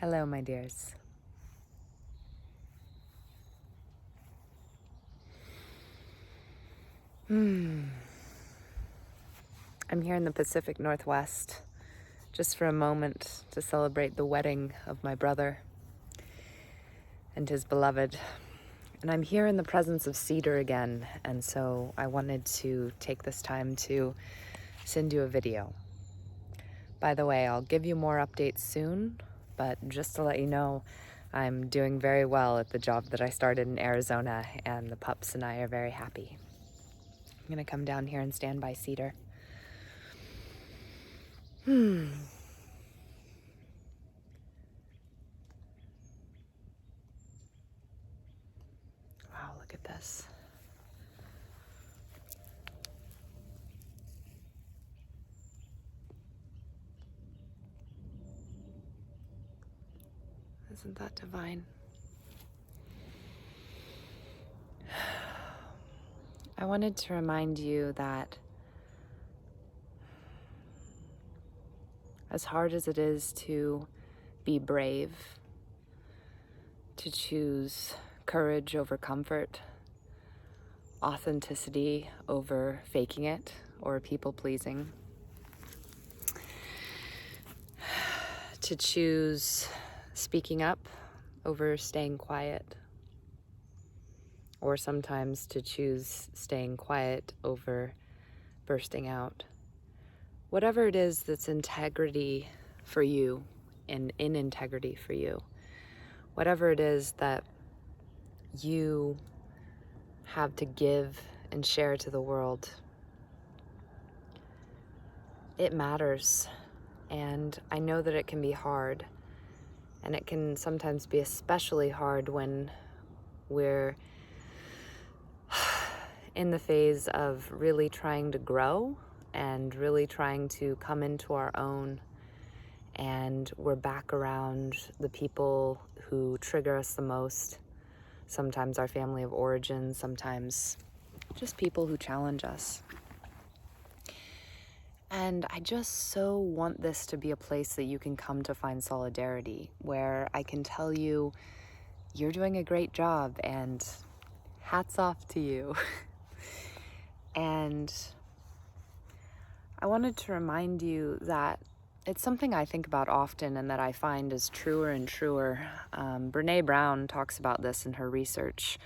Hello, my dears. I'm here in the Pacific Northwest just for a moment to celebrate the wedding of my brother and his beloved. And I'm here in the presence of cedar again, and so I wanted to take this time to send you a video. By the way, I'll give you more updates soon, but just to let you know, I'm doing very well at the job that I started in Arizona, and the pups and I are very happy. I'm gonna come down here and stand by cedar. Wow, look at this. Isn't that divine? I wanted to remind you that as hard as it is to be brave, to choose courage over comfort, authenticity over faking it or people pleasing, to choose speaking up over staying quiet, or sometimes to choose staying quiet over bursting out. Whatever it is that's integrity for you and in integrity for you, whatever it is that you have to give and share to the world, it matters. And I know that it can be hard, and it can sometimes be especially hard when we're in the phase of really trying to grow and really trying to come into our own, and we're back around the people who trigger us the most, sometimes our family of origin, sometimes just people who challenge us. And I just so want this to be a place that you can come to find solidarity, where I can tell you, you're doing a great job and hats off to you. And I wanted to remind you that it's something I think about often and that I find is truer and truer. Brene Brown talks about this in her research,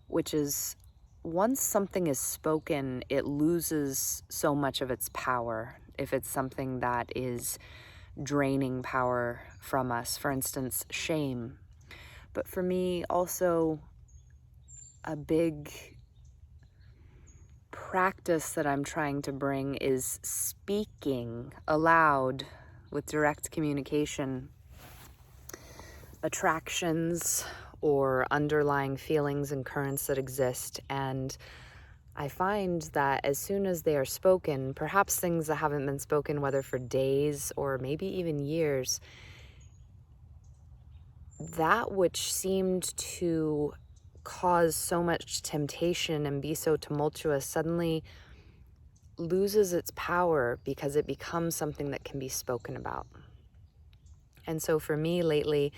which is once something is spoken, it loses so much of its power if it's something that is draining power from us. For instance, shame. But for me, also a big practice that I'm trying to bring is speaking aloud with direct communication, attractions or underlying feelings and currents that exist. And I find that as soon as they are spoken, perhaps things that haven't been spoken, whether for days or maybe even years, that which seemed to cause so much temptation and be so tumultuous suddenly loses its power because it becomes something that can be spoken about. And so for me lately,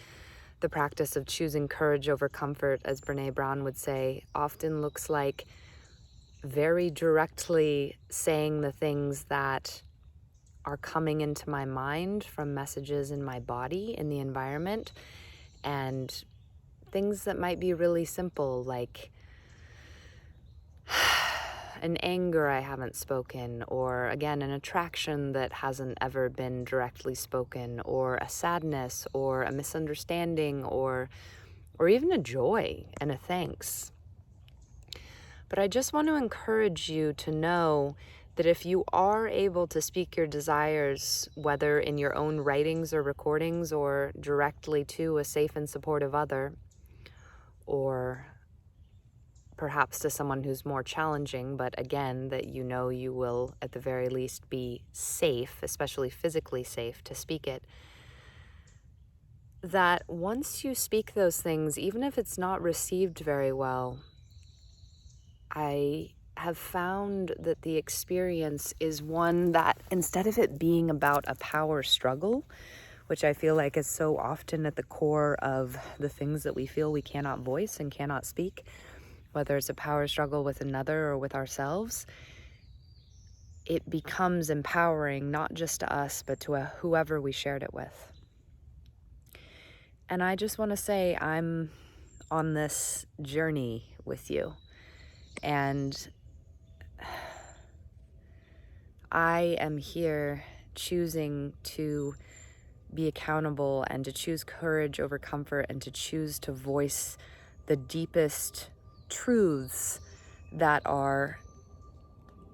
the practice of choosing courage over comfort, as Brene Brown would say, often looks like very directly saying the things that are coming into my mind from messages in my body, in the environment, and things that might be really simple, like an anger I haven't spoken, or again, an attraction that hasn't ever been directly spoken, or a sadness, or a misunderstanding, or even a joy and a thanks. But I just want to encourage you to know that if you are able to speak your desires, whether in your own writings or recordings or directly to a safe and supportive other, or perhaps to someone who's more challenging, but again, that you know you will at the very least be safe, especially physically safe, to speak it, that once you speak those things, even if it's not received very well, I have found that the experience is one that, instead of it being about a power struggle, which I feel like is so often at the core of the things that we feel we cannot voice and cannot speak, whether it's a power struggle with another or with ourselves, it becomes empowering not just to us, but to whoever we shared it with. And I just want to say I'm on this journey with you. And I am here choosing to be accountable and to choose courage over comfort and to choose to voice the deepest truths that are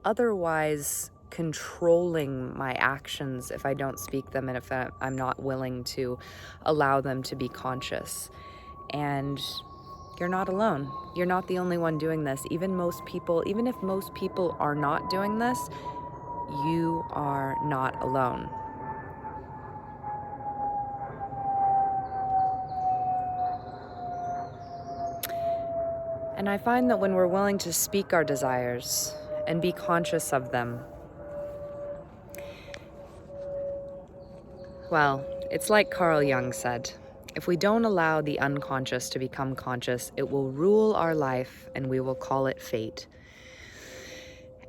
otherwise controlling my actions if I don't speak them and if I'm not willing to allow them to be conscious. And you're not alone. You're not the only one doing this. Even if most people are not doing this, you are not alone. And I find that when we're willing to speak our desires and be conscious of them, well, it's like Carl Jung said, if we don't allow the unconscious to become conscious, it will rule our life and we will call it fate.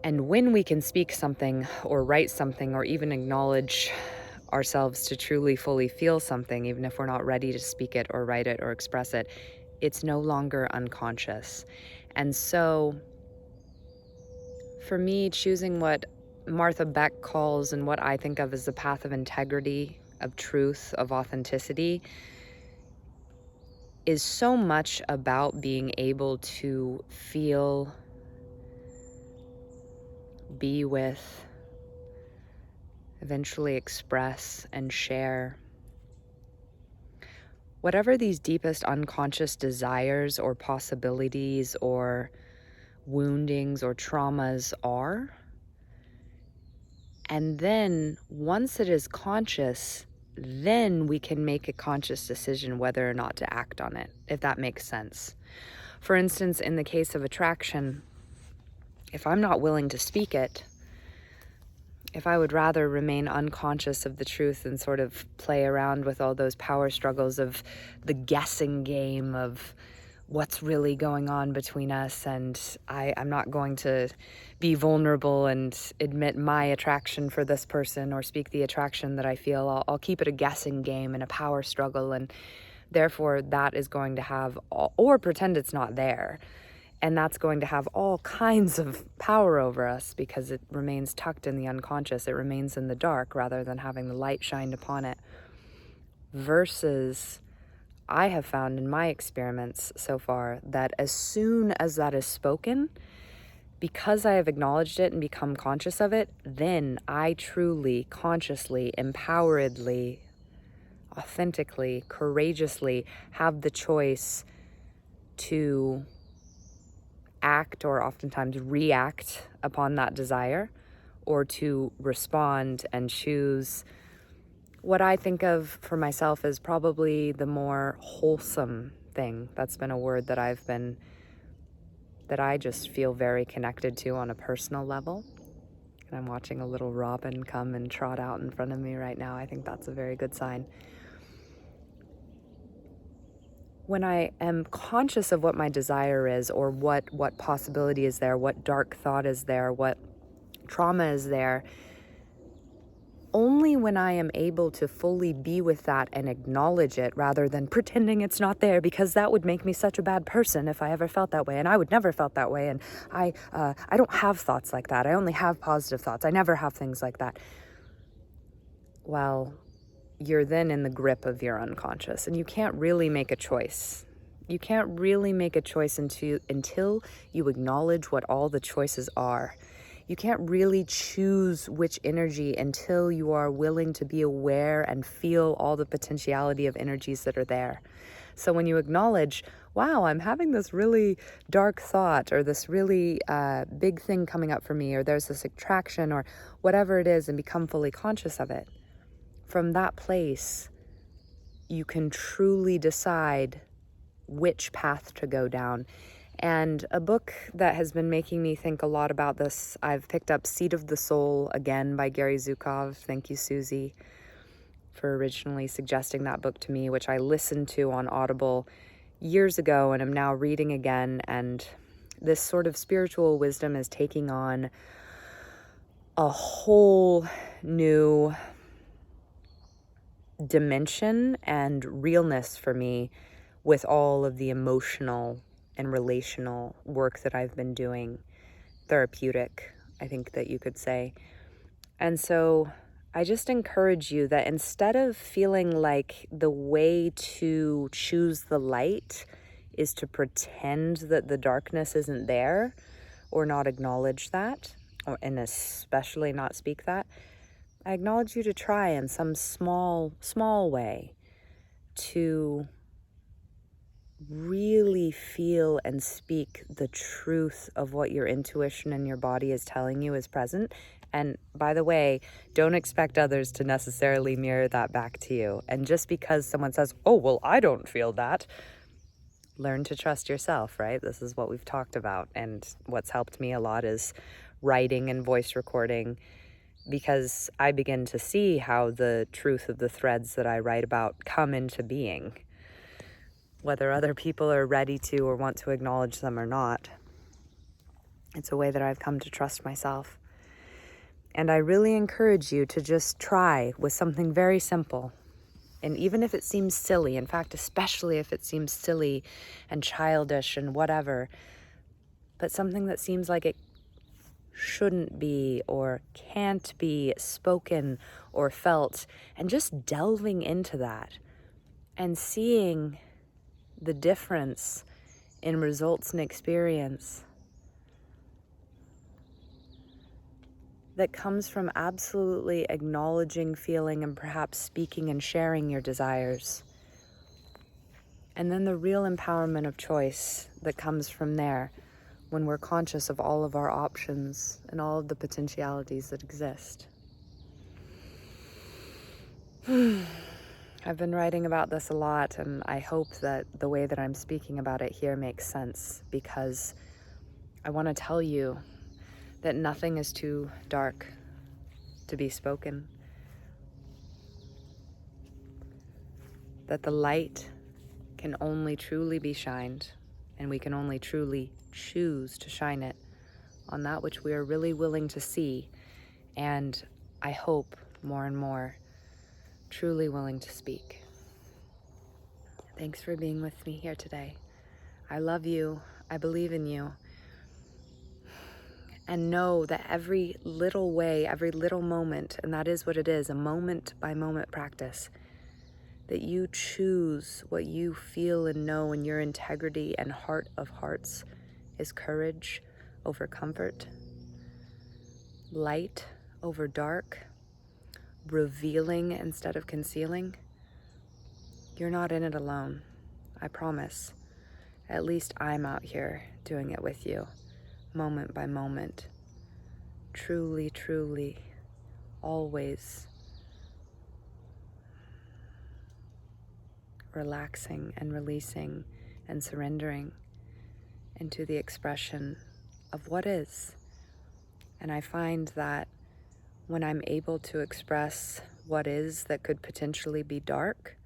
And when we can speak something or write something or even acknowledge ourselves to truly fully feel something, even if we're not ready to speak it or write it or express it, it's no longer unconscious. And so for me, choosing what Martha Beck calls and what I think of as the path of integrity, of truth, of authenticity, is so much about being able to feel, be with, eventually express and share whatever these deepest unconscious desires or possibilities or woundings or traumas are. And then once it is conscious, then we can make a conscious decision whether or not to act on it, if that makes sense. For instance, in the case of attraction, if I'm not willing to speak it, if I would rather remain unconscious of the truth and sort of play around with all those power struggles of the guessing game of what's really going on between us, and I'm not going to be vulnerable and admit my attraction for this person or speak the attraction that I feel, I'll keep it a guessing game and a power struggle, and therefore that is going to have, or pretend it's not there. And that's going to have all kinds of power over us because it remains tucked in the unconscious. It remains in the dark rather than having the light shined upon it. Versus, I have found in my experiments so far that as soon as that is spoken, because I have acknowledged it and become conscious of it, then I truly, consciously, empoweredly, authentically, courageously have the choice to act or oftentimes react upon that desire, or to respond and choose what I think of for myself as probably the more wholesome thing. That's been a word that I just feel very connected to on a personal level. And I'm watching a little robin come and trot out in front of me right now. I think that's a very good sign. When I am conscious of what my desire is, or what possibility is there, what dark thought is there, what trauma is there, only when I am able to fully be with that and acknowledge it rather than pretending it's not there, because that would make me such a bad person if I ever felt that way, and I would never felt that way, and I don't have thoughts like that. I only have positive thoughts. I never have things like that. Well, you're then in the grip of your unconscious, and you can't really make a choice. You can't really make a choice until you acknowledge what all the choices are. You can't really choose which energy until you are willing to be aware and feel all the potentiality of energies that are there. So when you acknowledge, wow, I'm having this really dark thought, or this really big thing coming up for me, or there's this attraction, or whatever it is, and become fully conscious of it, from that place, you can truly decide which path to go down. And a book that has been making me think a lot about this, I've picked up Seat of the Soul again by Gary Zukov. Thank you, Susie. for originally suggesting that book to me, which I listened to on Audible years ago and am now reading again. And this sort of spiritual wisdom is taking on a whole new dimension and realness for me with all of the emotional and relational work that I've been doing. Therapeutic, I think that you could say. And so I just encourage you that instead of feeling like the way to choose the light is to pretend that the darkness isn't there or not acknowledge that, and especially not speak that, I acknowledge you to try in some small way to really feel and speak the truth of what your intuition and your body is telling you is present. And by the way, don't expect others to necessarily mirror that back to you. And just because someone says, oh, well, I don't feel that, learn to trust yourself, right? This is what we've talked about. And what's helped me a lot is writing and voice recording, because I begin to see how the truth of the threads that I write about come into being, whether other people are ready to or want to acknowledge them or not. It's a way that I've come to trust myself. And I really encourage you to just try with something very simple. And even if it seems silly, in fact, especially if it seems silly and childish and whatever, but something that seems like it shouldn't be or can't be spoken or felt, and just delving into that and seeing the difference in results and experience that comes from absolutely acknowledging, feeling, and perhaps speaking and sharing your desires. And then the real empowerment of choice that comes from there when we're conscious of all of our options and all of the potentialities that exist. I've been writing about this a lot, and I hope that the way that I'm speaking about it here makes sense, because I want to tell you that nothing is too dark to be spoken. That the light can only truly be shined, and we can only truly choose to shine it on that which we are really willing to see, and I hope more and more truly willing to speak. Thanks for being with me here today. I love you. I believe in you. And know that every little way, every little moment, and that is what it is, a moment by moment practice, that you choose what you feel and know in your integrity and heart of hearts is courage over comfort, light over dark, revealing instead of concealing. You're not in it alone, I promise. At least I'm out here doing it with you, moment by moment, truly, truly, always relaxing and releasing and surrendering into the expression of what is. And I find that when I'm able to express what is that could potentially be dark,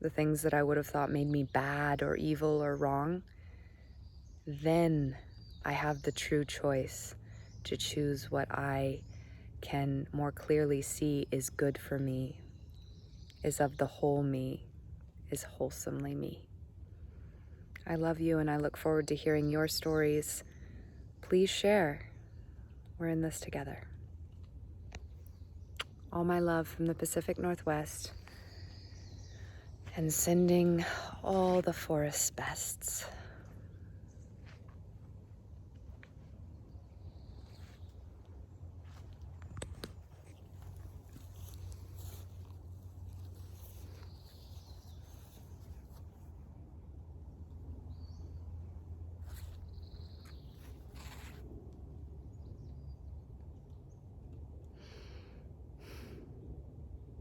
the things that I would have thought made me bad or evil or wrong, then I have the true choice to choose what I can more clearly see is good for me, is of the whole me, is wholesomely me. I love you, and I look forward to hearing your stories. Please share. We're in this together. All my love from the Pacific Northwest, and sending all the forest's bests.